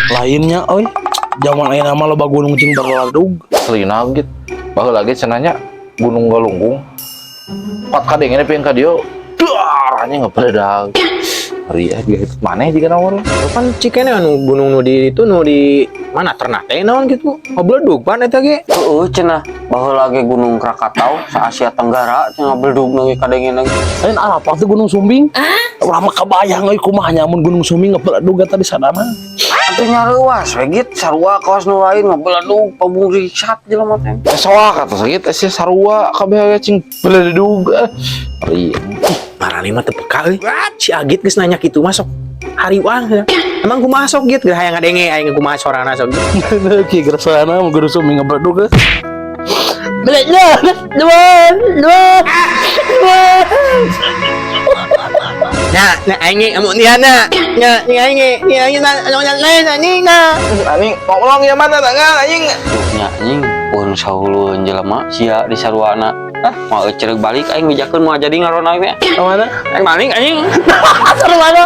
lainnya oi zaman ayeuna mah loba gunung cing berladug Selina gitu baheula lagi cenanya Gunung Galunggung 4 kadeng ini pengen ka dieu dar nya ngepeledag hari ya gitu maneh juga naon Kan cikene anu gunung nu di itu nu di mana Ternate naon gitu. Ngobledug pan eta ge. Heeh cenah baheula ge Gunung Krakatau sa Asia Tenggara cenah beldug nu kadengin lagi. lain apa tuh Gunung Sumbing urang mah kabayang euy kumaha nyamun Gunung Sumbing ngepeledag eta di sana mah Atuh nyareuwas we git sarua kawas nu lain ngabeladug pabung riset jelema teh. soak atuh sakit sia sarua kabeh cing peledag hari Marani mah teu peka euy. Si Agit geus nanya kitu masuk hariwang ya. Emang kumaha sok gitu hayang ngadenge aing kumaha sorana sok. ki gersana mah Gunung Sumbing ngepeledag Nah aing emu niana. Nya aing na lain anjing na. anjing ngomong ya mana tangga anjing Nya anjing pun saulueun jelema sia di saruana. Mau cereg balik aing mijakeun moal jadi ngarona we. mana Aing balik anjing. seru mana